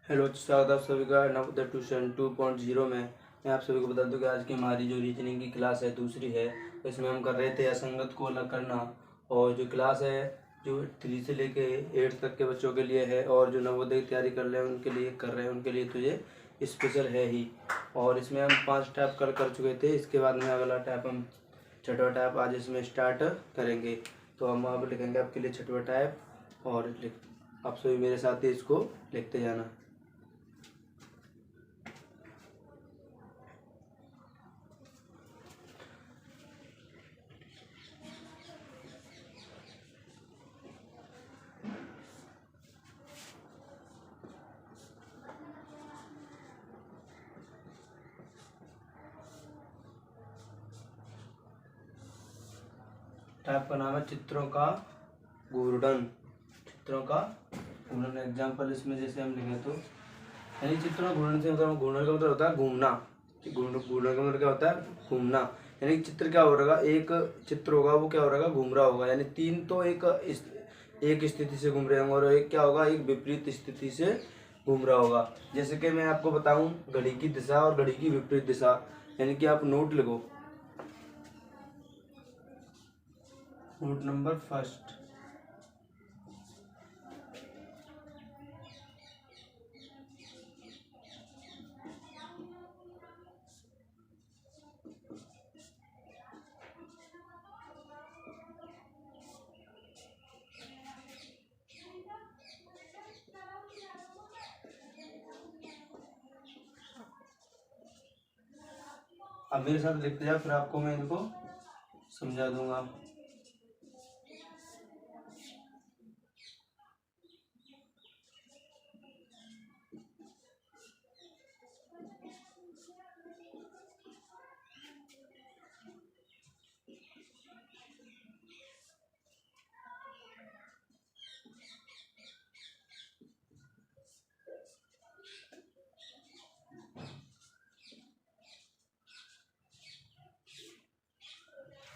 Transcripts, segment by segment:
Hello, स्वागत है आप सभी का नवोदय ट्यूशन 2.0 में। मैं आप सभी को बता दूं कि आज की हमारी जो रीजनिंग की क्लास है दूसरी है। तो इसमें हम कर रहे थे असंगत को अलग करना। और जो क्लास है जो 3 से लेके 8 तक के बच्चों के लिए है, और जो नवोदय की तैयारी कर रहे हैं उनके लिए कर रहे हैं उनके लिए तो ये स्पेशल है ही। और इसमें हम 5 टैप कर चुके थे। इसके बाद में अगला टैप हम छठवा टैप आज इसमें स्टार्ट करेंगे। तो हम अब लिखेंगे आपके लिए छठवा टैप, और आप सभी मेरे साथ ही इसको लिखते जाना। टैप का नाम है चित्रों का घूर्णन। चित्रों का घूर्णन एग्जाम्पल इसमें जैसे हम लिखें तो यानी चित्रों का घूर्णन से मतलब घूर्णन का मतलब होता है घूमना। घूर्णन का मतलब क्या होता है? घूमना। यानी चित्र क्या हो रहा, एक चित्र होगा वो क्या हो रहा, घूम रहा होगा। यानी तीन तो एक स्थिति से घूम रहे होंगे, और एक क्या होगा, एक विपरीत स्थिति से घूम रहा होगा। जैसे कि मैं आपको बताऊं घड़ी की दिशा और घड़ी की विपरीत दिशा। यानी कि आप नोट लिखो, नोट नंबर फर्स्ट। अब मेरे साथ लिखते जाओ, फिर आपको मैं इनको समझा दूंगा।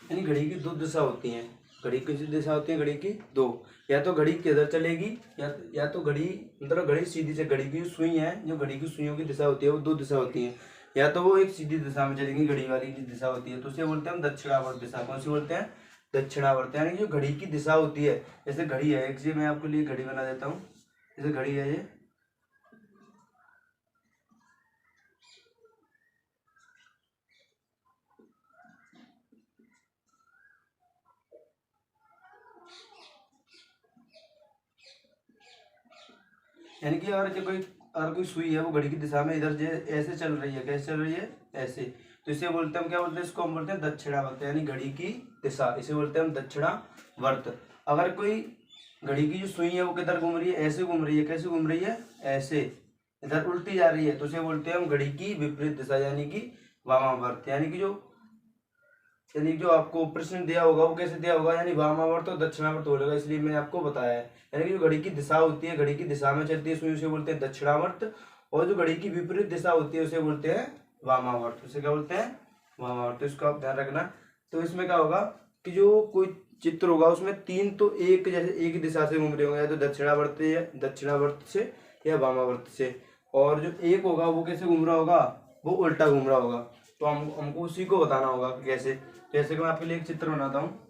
यानी घड़ी की दो दिशा होती हैं। घड़ी की दिशा होती है, घड़ी की दो। या तो घड़ी किधर चलेगी, या तो घड़ी मतलब घड़ी सीधी से, घड़ी की जो सुई है, जो घड़ी की सुइयों की दिशा होती है वो दो दिशा होती है। या तो वो एक सीधी दिशा में चलेगी, घड़ी वाली की दिशा होती है, तो उसे बोलते हैं हम दक्षिणावर्त दिशा। कौन सी बोलते हैं? दक्षिणावर्त। यानी जो घड़ी की दिशा होती है, जैसे घड़ी है, एक मैं आपके लिए घड़ी बना देता हूँ। जैसे घड़ी है ये, यानी कि अगर कोई सुई है वो घड़ी की दिशा में इधर ऐसे चल रही है, कैसे चल रही है? ऐसे। तो इसे बोलते हैं हम, क्या बोलते हैं इसको? हम बोलते हैं दक्षिणावर्त। यानी घड़ी की दिशा, इसे बोलते हैं हम दक्षिणावर्त। अगर कोई घड़ी की जो सुई है वो किधर घूम रही है? ऐसे घूम रही है। कैसे घूम रही है? ऐसे, इधर उल्टी जा रही है, तो उसे बोलते हैं हम घड़ी की विपरीत दिशा, यानी कि वामावर्त। यानी जो आपको प्रश्न दिया होगा वो कैसे दिया होगा, यानी वामावर्त और दक्षिणावर्त बोलेगा, इसलिए मैंने आपको बताया है। यानी कि जो घड़ी की दिशा होती है, घड़ी की दिशा में चलती है सुई, उसे बोलते हैं दक्षिणावर्त। और जो घड़ी की विपरीत दिशा होती है उसे बोलते हैं वामावर्त। उसे क्या बोलते हैं? वामावर्त। तो इसको आप ध्यान रखना। तो इसमें क्या होगा कि जो कोई चित्र होगा उसमें तीन तो एक जैसे एक ही दिशा से घूम रहे होंगे, या तो दक्षिणावर्त से या वामावर्त से। और जो एक होगा वो कैसे घूम रहा होगा? वो उल्टा घूम रहा होगा। तो हमको उसी को बताना होगा कि कैसे। जैसे कि मैं आपके लिए एक चित्र बनाता हूँ।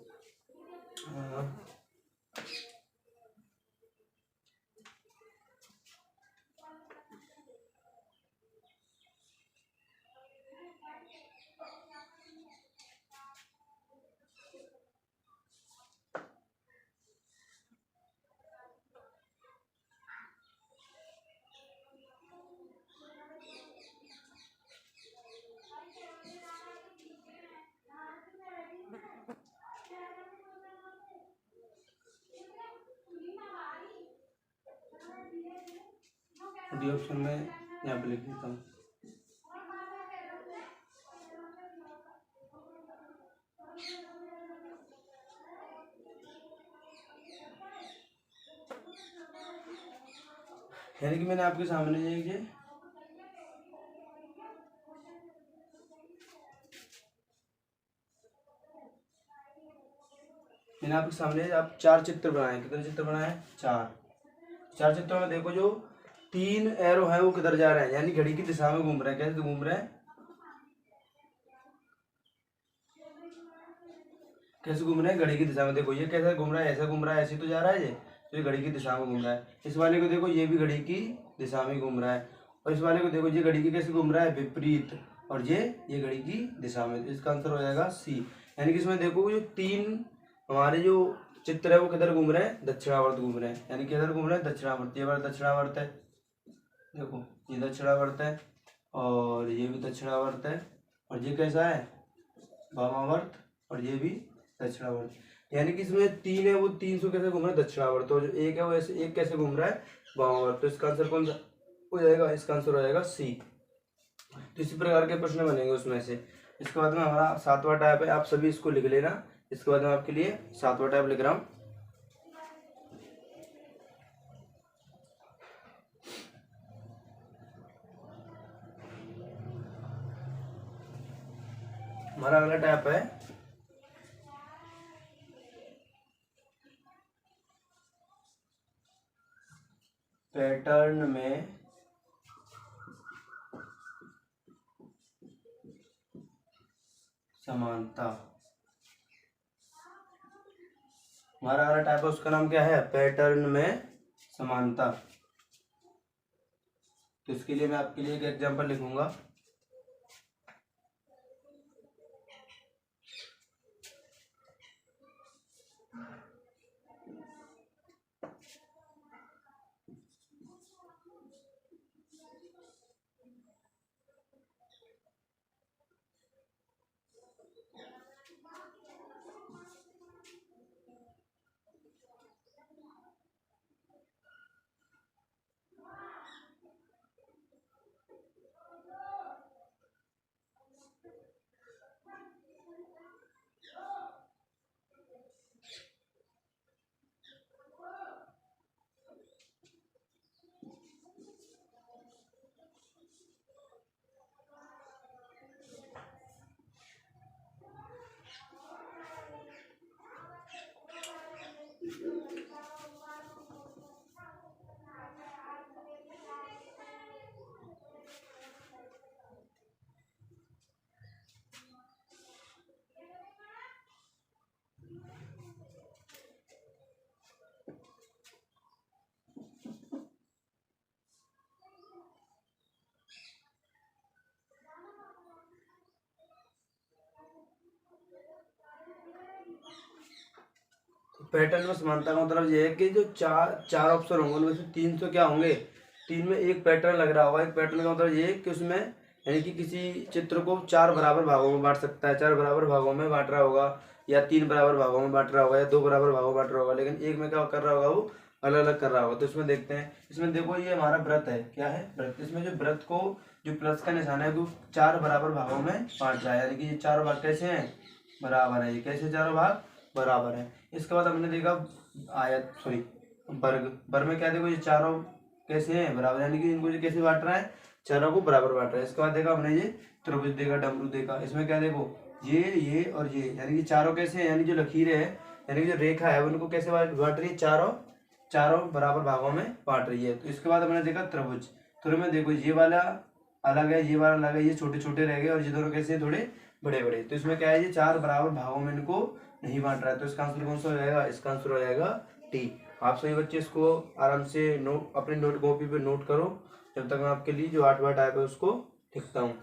डी ऑप्शन में यहाँ पे लिख देता हूँ। यानी कि मैंने आपके सामने ये मैंने आपके सामने आप 4 चित्र बनाए। कितने चित्र बनाए? 4। 4 चित्रों में देखो, जो तीन एरो है वो किधर जा रहे हैं, यानी घड़ी की दिशा में घूम रहे हैं। कैसे घूम रहे हैं, कैसे घूम रहे हैं, घड़ी की दिशा में। देखो ये कैसे घूम रहा है, ऐसा घूम रहा है, ऐसे तो जा रहा है ये, तो ये घड़ी की दिशा में घूम रहा है। इस वाले को देखो, ये भी घड़ी की दिशा में घूम रहा है। और इस वाले को देखो, ये घड़ी की कैसे घूम रहा है, विपरीत, और ये घड़ी की दिशा में। तो इसका आंसर हो जाएगा सी। यानी कि इसमें देखो जो तीन हमारे जो चित्र है वो किधर घूम रहे हैं, दक्षिणावर्त घूम रहे हैं। यानी किधर घूम रहे हैं, दक्षिणावर्त। ये वाला दक्षिणावर्त है, देखो ये दक्षिणावर्त है, और ये भी दक्षिणावर्त है, और ये कैसा है, वामावर्त, और ये भी दक्षिणावर्त। यानी कि इसमें तीन है, वो 300 कैसे घूम रहा है, दक्षिणावर्त। और जो एक है वो ऐसे एक कैसे घूम रहा है, वामावर्त। तो इसका आंसर कौन सा हो जाएगा, इसका आंसर हो जाएगा सी। तो इसी प्रकार के प्रश्न बनेंगे उसमें से। इसके बाद में हमारा 7वां टाइप है, आप सभी इसको लिख लेना। इसके बाद मैं आपके लिए 7वां टाइप लिख रहा हूँ। हमारा अगला टाइप है पैटर्न में समानता। हमारा अगला टाइप है, उसका नाम क्या है, पैटर्न में समानता। तो इसके लिए मैं आपके लिए एक एग्जांपल लिखूंगा। पैटर्न में समानता का मतलब ये है कि जो चार ऑप्शन होंगे उनमें से 300 क्या होंगे, तीन में एक पैटर्न लग रहा होगा। एक पैटर्न का मतलब ये है कि उसमें यानी कि किसी चित्र को 4 बराबर भागों में बांट सकता है, 4 बराबर भागों में बांट रहा होगा, या 3 बराबर भागों में बांट रहा होगा, या 2 बराबर भागों में बांट रहा होगा। लेकिन एक में क्या कर रहा होगा, वो अलग अलग कर रहा होगा। तो इसमें देखते हैं, इसमें देखो ये हमारा व्रत है, क्या है, व्रत। इसमें जो व्रत को जो प्लस का निशान है वो 4 बराबर भागों में बांट रहा है। यानी कि ये 4 भाग कैसे हैं, बराबर है। ये कैसे चारों भाग बराबर है। इसके बाद हमने देखा आयत, सॉरी वर्ग। वर्ग में क्या, देखो ये चारों कैसे हैं, बराबर, यानी कि इनको जो कैसे बांट रहा है, चारों को बराबर बांट रहा है। इसके बाद देखा हमने ये त्रिभुज देखा, डमरू देखा। इसमें क्या देखो, ये और ये, यानी कि चारों कैसे हैं, यानी जो लकीरें है, यानी कि जो रेखा है उनको कैसे बांट रही है, चारों चारों बराबर भागों में बांट रही है। तो इसके बाद हमने देखा त्रिभुज। त्रिभुज में देखो ये वाला अलग है, ये वाला अलग है, ये छोटे छोटे रह गए, और ये दोनों कैसे थोड़े बड़े बड़े। तो इसमें क्या है, ये 4 बराबर भागों में इनको नहीं बांट रहा है। तो इसका आंसर कौन सा हो जाएगा, इसका आंसर हो जाएगा टी। आप सभी बच्चे इसको आराम से नोट अपनी नोट कॉपी पे नोट करो, जब तक मैं आपके लिए जो 8वां टाइप है उसको लिखता हूँ।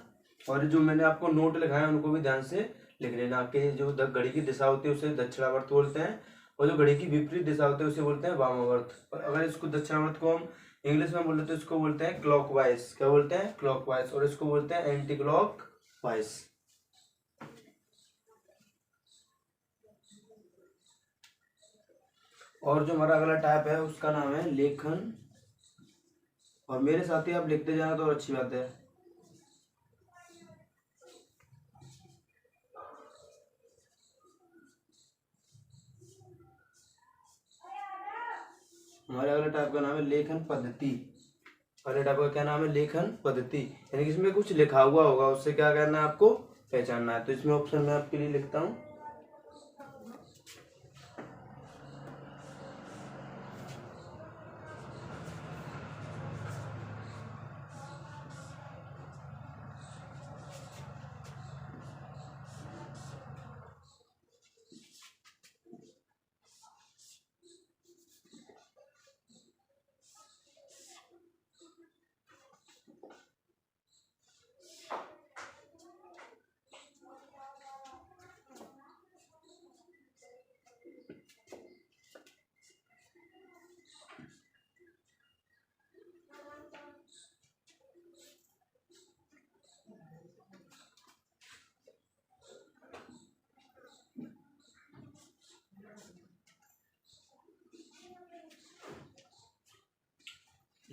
और जो मैंने आपको नोट लिखाए हैं उनको भी ध्यान से लिख लेना। आपके जो घड़ी की दिशा होती है उसे दक्षिणावर्त बोलते हैं, और जो घड़ी की विपरीत दिशा होती है उसे बोलते हैं वामावर्त। और अगर इसको दक्षिणावर्त को हम इंग्लिश में बोलते हैं तो इसको बोलते हैं क्लॉकवाइज। क्या बोलते हैं, क्लॉकवाइज। और इसको बोलते हैं एंटी क्लॉकवाइज। और जो हमारा अगला टाइप है उसका नाम है लेखन। और मेरे साथ ही आप लिखते जाना तो अच्छी बात है। हमारे अगले टाइप का नाम है लेखन पद्धति। अगले टाइप का क्या नाम है, लेखन पद्धति। यानी कि इसमें कुछ लिखा हुआ होगा, उससे क्या करना है, आपको पहचानना है। तो इसमें ऑप्शन मैं आपके लिए लिखता हूँ।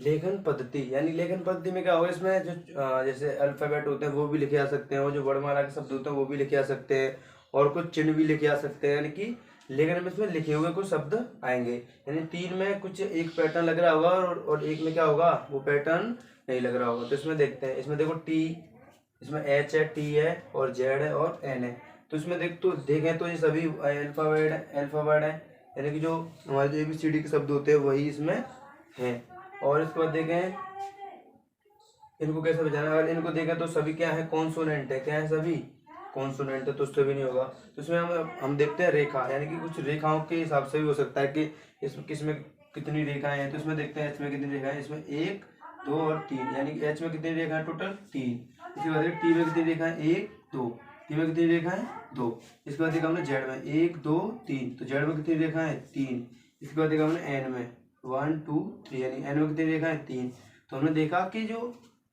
लेखन पद्धति, यानी लेखन पद्धति में क्या होगा, इसमें जो जैसे अल्फाबेट होते हैं वो भी लिखे आ सकते हैं, और जो वर्णमाला के शब्द होते हैं वो भी लिखे आ सकते हैं, और कुछ चिन्ह भी लिखे आ सकते हैं, यानी कि लेखन में इसमें लिखे हुए कुछ शब्द आएंगे। यानी 3 में कुछ एक पैटर्न लग रहा होगा और एक में क्या होगा, वो पैटर्न नहीं लग रहा होगा। तो इसमें देखते हैं, इसमें देखो टी, इसमें एच है, टी है और जेड है और एन है। तो इसमें देखें तो ये सभी अल्फाबेट है, यानी कि जो हमारे जो ABCD के शब्द होते हैं वही इसमें हैं। और इसके बाद देखें इनको कैसे बचाना है, अगर इनको देखें तो सभी क्या है, कॉन्सोनेंट है, क्या है, सभी कॉन्सोनेंट है, तो उससे भी नहीं होगा। तो इसमें हम देखते हैं रेखा, यानी कि कुछ रेखाओं के हिसाब से भी हो सकता है कि इसमें किसमें कितनी रेखाएं हैं। तो इसमें देखते हैं एच में कितनी रेखाएं, इसमें 1 2 और 3, यानी कि एच में कितनी रेखाएं, टोटल 3। इसके बाद टी में कितनी रेखाएं, 1 2, टी में कितनी रेखाएं, 2। इसके बाद देखा हमने जेड में 1 2 3, तो जेड में कितनी रेखाएं, 3। इसके बाद देखा हमने एन में 1 2 3, यानी एन में कितनी रेखाएं, 3। तो हमने देखा कि जो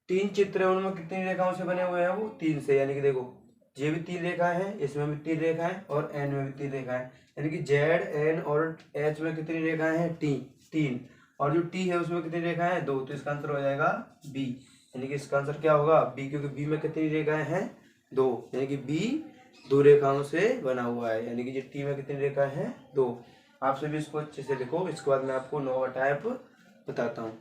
3 चित्र है उनमें कितनी रेखाओं से बने हुए हैं, वो 3 से, यानी कि देखो ये भी 3 रेखा है, इसमें भी 3 रेखा है और एन में भी 3 रेखा है, यानी कि जेड एन और एच में कितनी रेखाएं हैं, 3। और जो टी है उसमें कितनी रेखाएं हैं, 2। तो इसका आंसर हो जाएगा बी, यानी कि इसका आंसर क्या होगा, बी, क्योंकि बी में कितनी रेखाएं हैं, 2, यानी कि बी 2 रेखाओं से बना हुआ है, यानी कि जो टी में कितनी रेखाएं हैं, 2। आप सभी इसको अच्छे से लिखो, इसके बाद मैं आपको नोवा टाइप बताता हूँ।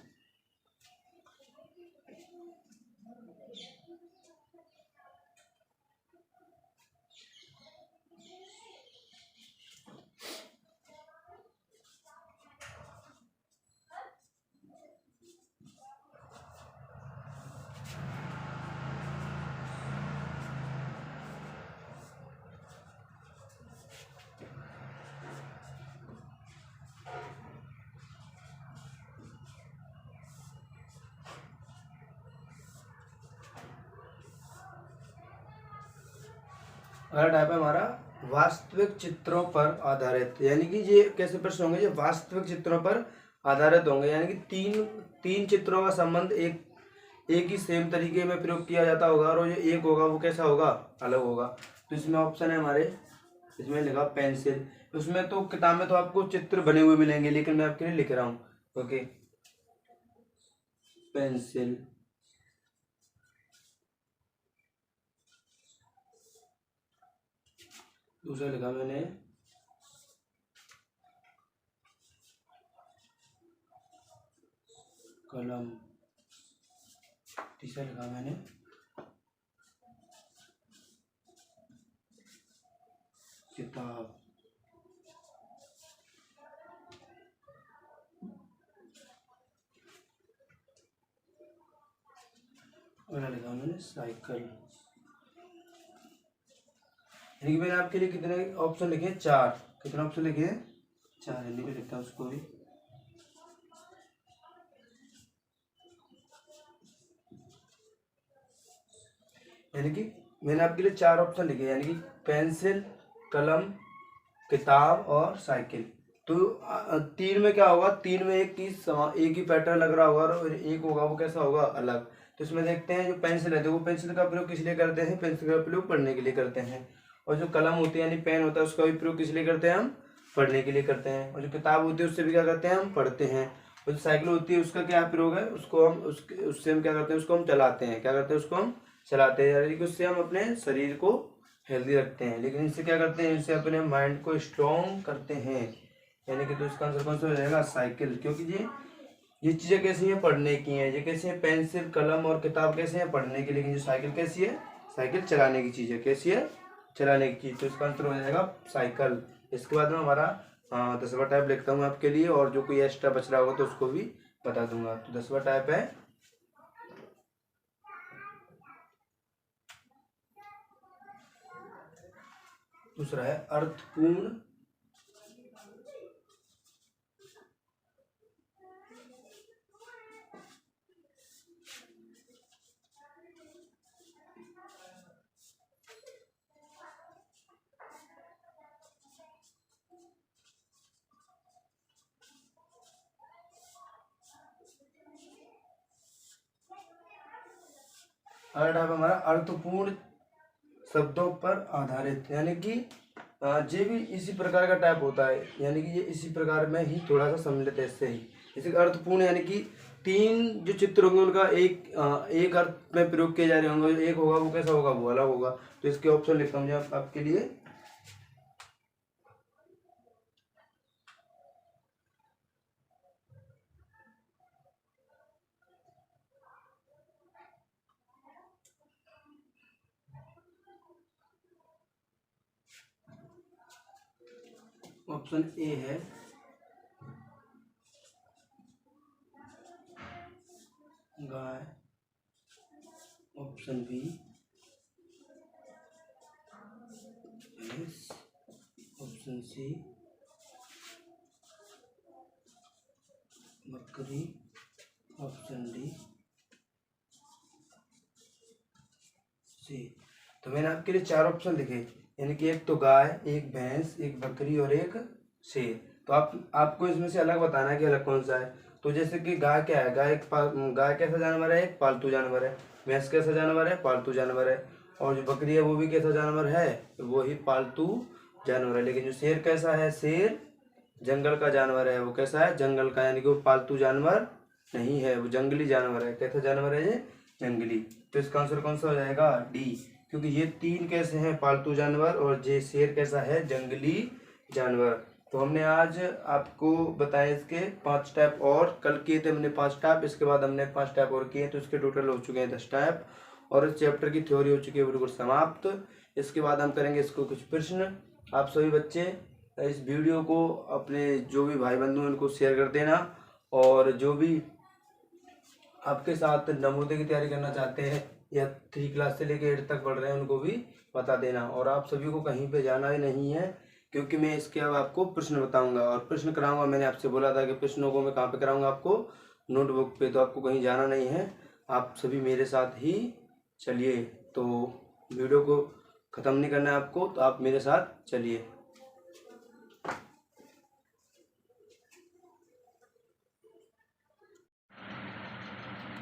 अगला टाइप है हमारा वास्तविक चित्रों पर आधारित, यानी कि ये कैसे प्रश्न होंगे, ये वास्तविक चित्रों पर आधारित होंगे, यानी कि तीन चित्रों का संबंध एक ही सेम तरीके में प्रयोग किया जाता होगा, और जो एक होगा वो कैसा होगा, अलग होगा। तो इसमें ऑप्शन है हमारे, इसमें लिखा पेंसिल। उसमें तो किताब में तो आपको चित्र बने हुए मिलेंगे, लेकिन मैं आपके लिए लिख रहा हूँ, ओके, पेंसिल। दूसरा लिखा मैंने कलम। तीसरा लिखा मैंने किताब। और लिखा मैंने साइकिल। यानी कि मैंने आपके लिए कितने ऑप्शन लिखे, 4। कितने ऑप्शन लिखे हैं, 4। हिंदी में लिखता हूँ उसको भी, यानी कि मैंने आपके लिए 4 ऑप्शन लिखे, यानी कि पेंसिल, कलम, किताब और साइकिल। तो 3 में क्या होगा, 3 में एक ही पैटर्न लग रहा होगा, और एक होगा वो कैसा होगा, अलग। तो इसमें देखते हैं जो पेंसिल है, देखो पेंसिल का प्रयोग किस लिए करते हैं, पेंसिल का प्रयोग पढ़ने के लिए करते हैं। और जो कलम होती है यानी पेन होता है, उसका भी प्रयोग किस लिए करते हैं, हम पढ़ने के लिए करते हैं। और जो किताब होती है उससे भी क्या करते हैं, हम पढ़ते हैं। और जो साइकिल होती है उसका क्या प्रयोग है, उसको हम उससे हम क्या करते हैं, उसको हम चलाते हैं, क्या करते हैं, उसको हम चलाते हैं, यानी कि उससे हम अपने शरीर को हेल्दी रखते हैं। लेकिन इससे क्या करते हैं, इससे अपने माइंड को स्ट्रॉन्ग करते हैं, यानी कि तो इसका आंसर कौन सा हो जाएगा, साइकिल। क्योंकि ये चीज़ें कैसी हैं, पढ़ने की हैं। ये कैसी है, पेंसिल, कलम और किताब कैसे हैं, पढ़ने की। लेकिन जो साइकिल कैसी है, साइकिल चलाने की चीज़ है। कैसी है, चलाने की चीज़। तो इसका आंसर हो जाएगा साइकिल। इसके बाद में हमारा 10वां टाइप लिखता हूँ आपके लिए, और जो कोई एक्स्ट्रा बच रहा होगा तो उसको भी बता दूंगा। तो 10वां टाइप है दूसरा है अर्थपूर्ण अगला टाइप हमारा अर्थपूर्ण शब्दों पर आधारित, यानी कि ये भी इसी प्रकार का टाइप होता है, यानी कि ये इसी प्रकार में ही थोड़ा सा समझ लेते हैं इससे ही। जैसे अर्थपूर्ण यानी कि तीन जो चित्र होंगे उनका एक अर्थ में प्रयोग किए जा रहे होंगे, एक होगा वो कैसा होगा, वो अलग होगा। तो इसके ऑप्शन लिखता हूँ आपके लिए। ऑप्शन ए है गाय, ऑप्शन बी भैंस, ऑप्शन सी बकरी, ऑप्शन डी सी। तो मैंने आपके लिए चार ऑप्शन लिखे, यानी कि एक तो गाय, एक भैंस, एक बकरी और एक शेर। तो आपको इसमें से अलग बताना है कि अलग कौन सा है। तो जैसे कि गाय क्या है, गाय कैसा जानवर है, एक पालतू जानवर है। भैंस कैसा जानवर है, पालतू जानवर है। और जो बकरी है वो भी कैसा जानवर है, वो ही पालतू जानवर है। लेकिन जो शेर कैसा है, शेर जंगल का जानवर है। वो कैसा है, जंगल का, यानी कि वो पालतू जानवर नहीं है, वो जंगली जानवर है। कैसा जानवर है ये, जंगली। तो इसका आंसर कौन सा हो जाएगा, डी। क्योंकि ये तीन कैसे हैं, पालतू जानवर, और ये शेर कैसा है, जंगली जानवर। तो हमने आज आपको बताया इसके 5 टाइप, और कल किए थे हमने 5 टाइप, इसके बाद हमने 5 टाइप और किए, तो इसके टोटल हो चुके हैं 10 टाइप। और इस चैप्टर की थ्योरी हो चुकी है बिल्कुल समाप्त। इसके बाद हम करेंगे इसको कुछ प्रश्न। आप सभी बच्चे इस वीडियो को अपने जो भी भाई बंधु हैं उनको शेयर कर देना, और जो भी आपके साथ नवोदय की तैयारी करना चाहते हैं या 3 क्लास से लेकर 8 तक पढ़ रहे हैं उनको भी बता देना। और आप सभी को कहीं पे जाना ही नहीं है, क्योंकि मैं इसके अब आपको प्रश्न बताऊंगा और प्रश्न कराऊंगा। मैंने आपसे बोला था कि प्रश्नों को मैं कहाँ पे कराऊंगा, आपको नोटबुक पे। तो आपको कहीं जाना नहीं है, आप सभी मेरे साथ ही चलिए। तो वीडियो को ख़त्म नहीं करना है आपको, तो आप मेरे साथ चलिए।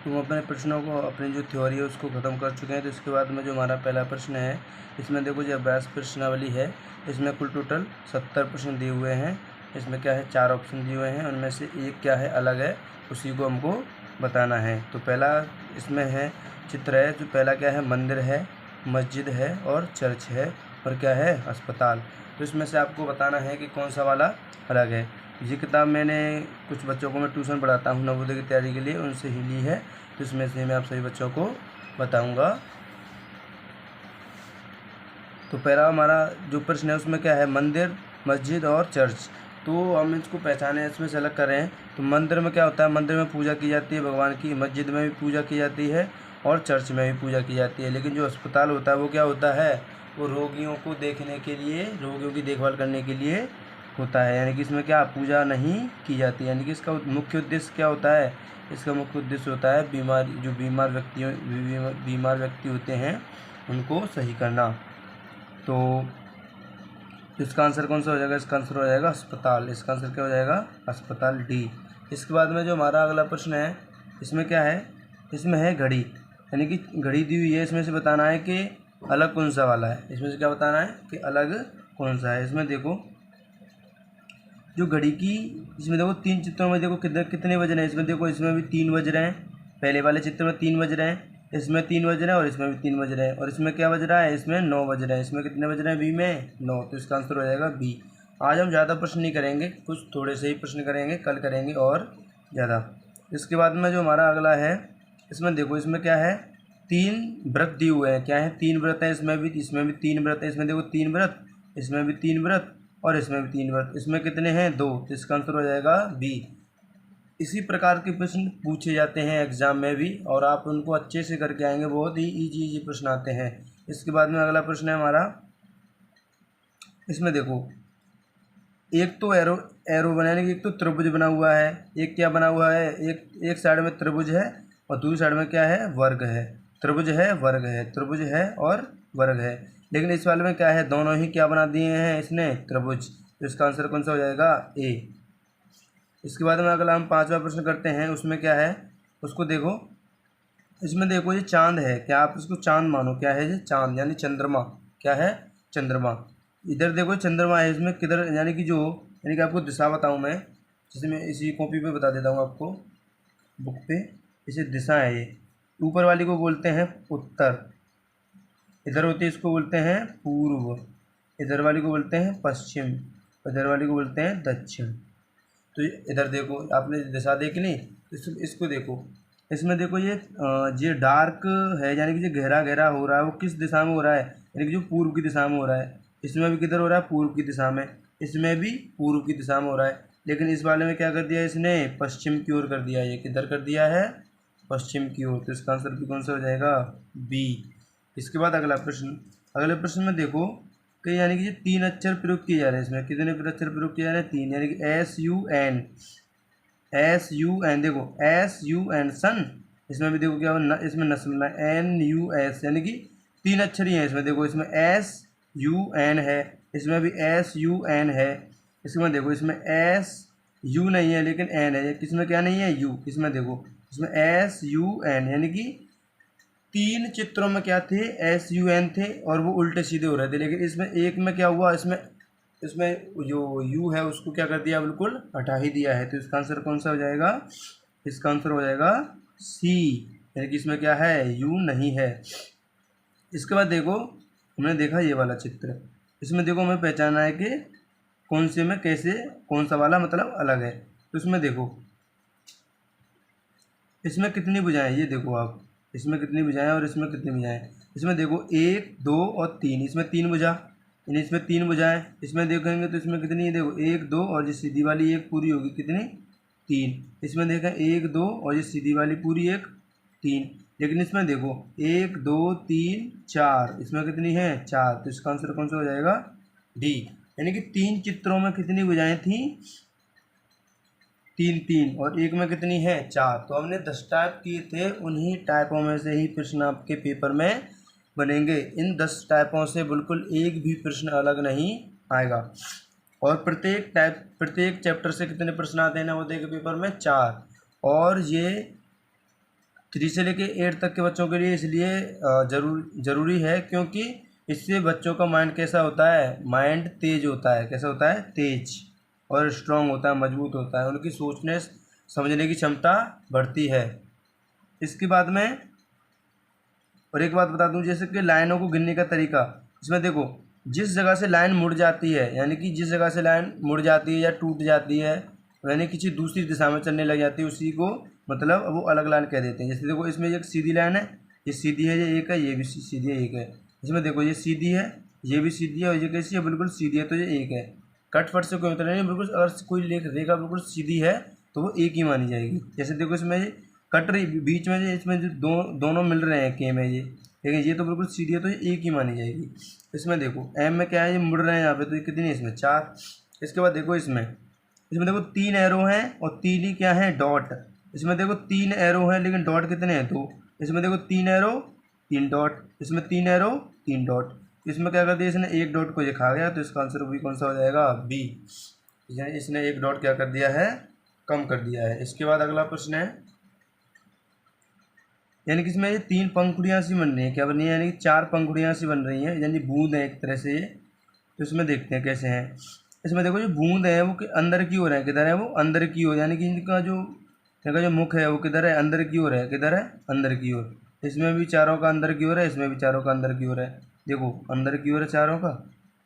हम अपने प्रश्नों को, अपनी जो थ्योरी है उसको ख़त्म कर चुके हैं। तो इसके बाद में जो हमारा पहला प्रश्न है, इसमें देखो जो अभ्यास प्रश्नावली है, इसमें कुल टोटल 70 प्रश्न दिए हुए हैं। इसमें क्या है, 4 ऑप्शन दिए हुए हैं, उनमें से एक क्या है, अलग है, उसी को हमको बताना है। तो पहला इसमें है चित्र है, जो पहला क्या है, मंदिर है, मस्जिद है और चर्च है, और क्या है, अस्पताल। तो इसमें से आपको बताना है कि कौन सा वाला अलग है। ये किताब मैंने कुछ बच्चों को मैं ट्यूशन पढ़ाता हूँ नवोदय की तैयारी के लिए, उनसे ही ली है। तो इसमें से मैं आप सभी बच्चों को बताऊंगा। तो पहला हमारा जो प्रश्न है उसमें क्या है, मंदिर, मस्जिद और चर्च। तो हम इसको पहचाने, इसमें से अलग करें। तो मंदिर में क्या होता है, मंदिर में पूजा की जाती है भगवान की, मस्जिद में भी पूजा की जाती है और चर्च में भी पूजा की जाती है। लेकिन जो अस्पताल होता है वो क्या होता है, वो रोगियों को देखने के लिए, रोगियों की देखभाल करने के लिए होता है। यानी कि इसमें क्या पूजा नहीं की जाती। यानी कि इसका मुख्य उद्देश्य क्या होता है, इसका मुख्य उद्देश्य होता है बीमार व्यक्ति होते हैं उनको सही करना। तो इसका आंसर कौन सा हो जाएगा, इसका आंसर हो जाएगा अस्पताल। इसका आंसर क्या हो जाएगा, अस्पताल, डी। इसके बाद में जो हमारा अगला प्रश्न है, इसमें क्या है, इसमें है घड़ी। यानी कि घड़ी दी हुई है, इसमें से बताना है कि अलग कौन सा वाला है। इसमें से क्या बताना है कि अलग कौन सा है। इसमें देखो जो घड़ी की, इसमें देखो 3 चित्रों में देखो कितने बज रहे हैं। इसमें देखो, इसमें भी 3 बज रहे हैं, पहले वाले चित्र में 3 बज रहे हैं, इसमें 3 बज रहे हैं और इसमें भी 3 बज रहे हैं, और इसमें क्या बज रहा है, इसमें 9 बज रहे हैं। इसमें कितने बज रहे हैं, बी में 9। तो इसका आंसर हो जाएगा बी। आज हम ज़्यादा प्रश्न नहीं करेंगे, कुछ थोड़े से ही प्रश्न करेंगे, कल करेंगे और ज़्यादा। इसके बाद में जो हमारा अगला है, इसमें देखो, इसमें क्या है, 3 व्रत दिए हुए हैं। क्या है, 3 व्रत हैं, इसमें भी 3 व्रत हैं। इसमें देखो 3 व्रत, इसमें भी 3 व्रत और इसमें भी 3 व्रत। इसमें कितने हैं, 2। तो इसका आंसर हो जाएगा बी। इसी प्रकार के प्रश्न पूछे जाते हैं एग्जाम में भी, और आप उनको अच्छे से करके आएंगे, बहुत ही इजी प्रश्न आते हैं। इसके बाद में अगला प्रश्न है हमारा, इसमें देखो एक तो एरो बनाने की, एक तो त्रिभुज बना हुआ है, एक क्या बना हुआ है, एक साइड में त्रिभुज है और दूसरी साइड में क्या है, वर्ग है। त्रिभुज है, वर्ग है, त्रिभुज है और वर्ग है। लेकिन इस वाले में क्या है, दोनों ही क्या बना दिए हैं इसने, त्रिभुज। तो इसका आंसर कौन सा हो जाएगा, ए। इसके बाद में अगला हम 5वां प्रश्न करते हैं। उसमें क्या है, उसको देखो, इसमें देखो ये चांद है, क्या आप इसको चांद मानो, क्या है ये, चांद यानी चंद्रमा। क्या है, चंद्रमा। इधर देखो चंद्रमा है, इसमें किधर, यानी कि आपको दिशा बताऊं मैं, जैसे मैं इसी कॉपी पे बता देता हूँ आपको। बुक पे, इसे दिशा है ये। ऊपर वाली को बोलते हैं उत्तर, इधर होती है इसको बोलते हैं पूर्व, इधर वाली को बोलते हैं पश्चिम, इधर वाली को बोलते हैं दक्षिण। तो इधर देखो आपने दिशा देख ली, इसको देखो, इसमें देखो ये डार्क है, यानी कि जो गहरा गहरा हो रहा है वो किस दिशा में हो रहा है, यानी कि जो पूर्व की दिशा में हो रहा है। इसमें भी किधर हो रहा है, पूर्व की दिशा में, इसमें भी पूर्व की दिशा में हो रहा है। लेकिन इस वाले में क्या कर दिया इसने, पश्चिम की ओर कर दिया, ये किधर कर दिया है, पश्चिम की ओर। तो इसका आंसर भी कौन सा हो जाएगा, बी। इसके बाद अगला प्रश्न, अगले प्रश्न में देखो कि यानी कि ये 3 अक्षर प्रयोग किए जा रहे हैं। इसमें कितने अक्षर प्रयोग किए जा रहे हैं, 3, यानी कि SUN, SUN, देखो SUN सन। इसमें भी देखो क्या हो, इसमें नस्ल NUS, यानी कि 3 अक्षर ही हैं इसमें। देखो इसमें SUN है, इसमें भी SUN है। इसके बाद देखो इसमें SU नहीं है लेकिन N है, किसमें क्या नहीं है, U। इसमें देखो इसमें SUN, यानी कि 3 चित्रों में क्या थे, SUN थे और वो उल्टे सीधे हो रहे थे। लेकिन इसमें एक में क्या हुआ, इसमें जो U है उसको क्या कर दिया, बिल्कुल हटा ही दिया है। तो इसका आंसर कौन सा हो जाएगा, इसका आंसर हो जाएगा C, यानी कि इसमें क्या है, U नहीं है। इसके बाद देखो हमने देखा ये वाला चित्र, इसमें देखो हमें पहचाना है कि कौन से में कैसे कौन सा वाला मतलब अलग है। तो इसमें देखो इसमें कितनी भुजाएं, ये देखो आप, इसमें कितनी भुजाएं और इसमें कितनी भुजाएं। इसमें देखो 1, 2 और 3, इसमें 3 भुजा, यानी इसमें 3 भुजाएं। इसमें देखेंगे तो इसमें कितनी है, देखो 1, 2 और ये सीधी वाली एक पूरी होगी कितनी, 3। इसमें देखें 1, 2 और ये सीधी वाली पूरी एक, 3। लेकिन इसमें देखो 1, 2, 3, 4, इसमें कितनी है, 4। तो इसका आंसर कौन सा हो जाएगा, डी। यानी कि 3 चित्रों में कितनी भुजाएं थी, 3 3, और एक में कितनी है, 4। तो हमने 10 टाइप किए थे, उन्हीं टाइपों में से ही प्रश्न आपके पेपर में बनेंगे। इन 10 टाइपों से बिल्कुल एक भी प्रश्न अलग नहीं आएगा। और प्रत्येक चैप्टर से कितने प्रश्न आते हैं नवोदय के पेपर में, 4। और ये 3 से लेके 8 तक के बच्चों के लिए इसलिए ज़रूरी है क्योंकि इससे बच्चों का माइंड कैसा होता है, माइंड तेज होता है। कैसा होता है, तेज और स्ट्रांग होता है, मजबूत होता है, उनकी सोचने समझने की क्षमता बढ़ती है। इसके बाद में और एक बात बता दूं, जैसे कि लाइनों को गिनने का तरीका, इसमें देखो जिस जगह से लाइन मुड़ जाती है, यानी कि जिस जगह से लाइन मुड़ जाती है या टूट जाती है, यानी किसी दूसरी दिशा में चलने लग जाती है, उसी को मतलब वो अलग लाइन कह देते हैं। जैसे देखो इसमें एक सीधी लाइन है, ये सीधी है, ये एक है, ये भी सीधी है, एक है। इसमें देखो ये सीधी है, ये भी सीधी है और ये कैसी है, बिल्कुल सीधी है, तो ये एक है। कट फट से कोई मतलब नहीं, बिल्कुल अगर कोई रेखा बिल्कुल सीधी है तो वो एक ही मानी जाएगी। जैसे देखो इसमें ये कट रही बीच में, इसमें जो दोनों मिल रहे हैं के में ये, लेकिन ये तो बिल्कुल सीधी है तो ये एक ही मानी जाएगी। इसमें देखो एम में क्या है, ये मुड़ रहे हैं यहाँ पे, तो ये कितनी है, इसमें 4। इसके बाद देखो इसमें देखो 3 एरो हैं और 3 ही क्या है, डॉट। इसमें देखो 3 एरो हैं लेकिन डॉट कितने हैं, 2। इसमें देखो 3 एरो 3 डॉट, इसमें 3 एरो 3 डॉट। इसमें क्या कर दिया इसने, एक डॉट को ये खा गया, तो इसका आंसर भी कौन सा हो जाएगा, बी। यानी इसने एक डॉट क्या कर दिया है, कम कर दिया है। इसके बाद अगला प्रश्न है, यानी कि इसमें ये 3 पंखुड़ियाँ सी बन रही हैं, क्या बन रही है, यानी कि 4 पंखुड़ियाँ सी बन रही हैं, यानी बूंद है एक तरह से ये। तो इसमें देखते हैं कैसे हैं। इसमें देखो जो बूंद है वो अंदर की ओर है, किधर है, वो अंदर की ओर, यानी कि इनका जो मुख है वो किधर है, अंदर की ओर है, किधर है, अंदर की ओर। इसमें भी चारों का अंदर की ओर है, इसमें भी चारों का अंदर की ओर है। देखो अंदर की ओर है चारों का,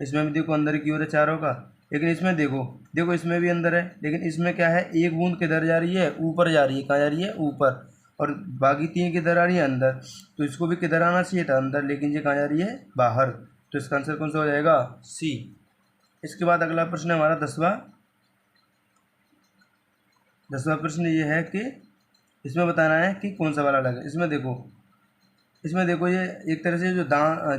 इसमें भी देखो अंदर की ओर है चारों का। लेकिन इसमें देखो इसमें भी अंदर है, लेकिन इसमें क्या है, एक बूंद किधर जा रही है, ऊपर जा रही है। कहाँ जा रही है, ऊपर। और बाकी 3 किधर आ रही है, अंदर। तो इसको भी किधर आना चाहिए था, अंदर, लेकिन ये कहाँ जा रही है, बाहर। तो इसका आंसर कौन सा हो जाएगा, सी। इसके बाद अगला प्रश्न है हमारा 10वां प्रश्न ये है कि इसमें बताना है कि कौन सा वाला अलग है। इसमें देखो ये एक तरह से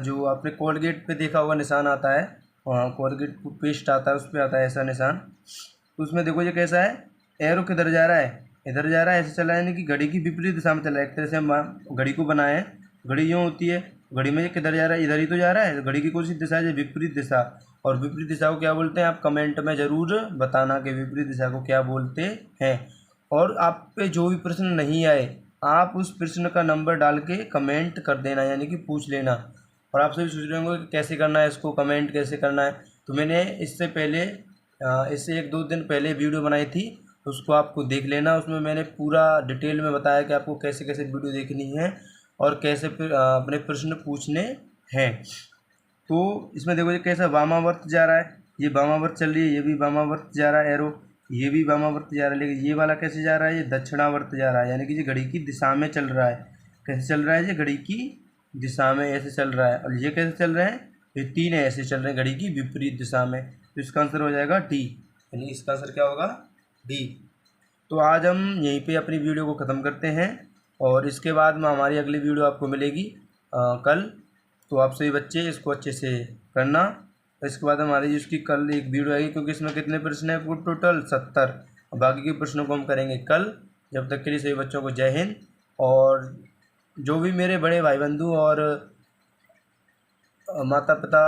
जो आपने कोलगेट पे देखा होगा निशान आता है, वहाँ कोलगेट पेस्ट आता है, उस पर आता है ऐसा निशान। तो उसमें देखो ये कैसा है, एरो किधर जा रहा है, इधर जा रहा है, ऐसे चला है, यानी कि घड़ी की विपरीत दिशा में चल रहा है। एक तरह से हम घड़ी को बनाए हैं, घड़ी यूँ होती है, घड़ी में ये किधर जा रहा है, इधर ही तो जा रहा है। घड़ी की कौन सी दिशा है, विपरीत दिशा। और विपरीत दिशा को क्या बोलते हैं, आप कमेंट में ज़रूर बताना कि विपरीत दिशा को क्या बोलते हैं। और आप पे जो भी प्रश्न नहीं आए, आप उस प्रश्न का नंबर डाल के कमेंट कर देना, यानी कि पूछ लेना। और आप सभी सोच रहे होंगे कि कैसे करना है इसको, कमेंट कैसे करना है। तो मैंने इससे 1-2 दिन पहले वीडियो बनाई थी, तो उसको आपको देख लेना। उसमें मैंने पूरा डिटेल में बताया कि आपको कैसे कैसे वीडियो देखनी है और कैसे अपने प्रश्न पूछने हैं। तो इसमें देखो ये कैसा वामावर्त जा रहा है, ये वामावर्त चल रही है, ये भी वामावर्त जा रहा है एरो, ये भी वामावर्त जा रहा है। लेकिन ये वाला कैसे जा रहा है, ये दक्षिणावर्त जा रहा है, यानी कि ये घड़ी की दिशा में चल रहा है। कैसे चल रहा है, ये घड़ी की दिशा में ऐसे चल रहा है। और ये कैसे चल रहे हैं, ये तीन ऐसे चल रहे हैं घड़ी की विपरीत दिशा में। तो इसका आंसर हो जाएगा डी, यानी इसका आंसर क्या होगा, डी। तो आज हम यहीं पे अपनी वीडियो को ख़त्म करते हैं और इसके बाद में हमारी अगली वीडियो आपको मिलेगी कल। तो आप सभी बच्चे इसको अच्छे से करना। इसके बाद हमारी इसकी कल एक वीडियो आएगी, क्योंकि इसमें कितने प्रश्न हैं, कुल टोटल 70। बाकी के प्रश्नों को हम करेंगे कल। जब तक के लिए सभी बच्चों को जय हिंद। और जो भी मेरे बड़े भाई बंधु और माता पिता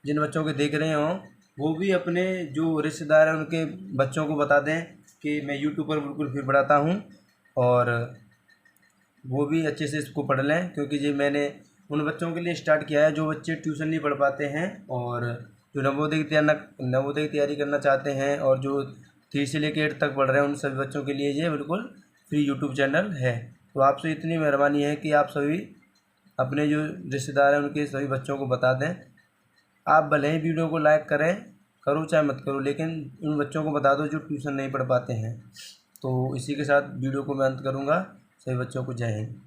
जिन बच्चों के देख रहे हों, वो भी अपने जो रिश्तेदार हैं उनके बच्चों को बता दें कि मैं यूट्यूब पर बिल्कुल फ्री पढ़ाता हूँ, और वो भी अच्छे से इसको पढ़ लें। क्योंकि ये मैंने उन बच्चों के लिए स्टार्ट किया है जो बच्चे ट्यूशन नहीं पढ़ पाते हैं, और जो नवोदय की तैयारी करना चाहते हैं, और जो 3 से लेकर 8 तक पढ़ रहे हैं, उन सभी बच्चों के लिए ये बिल्कुल फ्री यूट्यूब चैनल है। तो आपसे इतनी मेहरबानी है कि आप सभी अपने जो रिश्तेदार हैं उनके सभी बच्चों को बता दें। आप भले ही वीडियो को लाइक करें, करो चाहे मत करो, लेकिन उन बच्चों को बता दो जो ट्यूशन नहीं पढ़ पाते हैं। तो इसी के साथ वीडियो को मैं अंत करूँगा। सभी बच्चों को जय हिंद।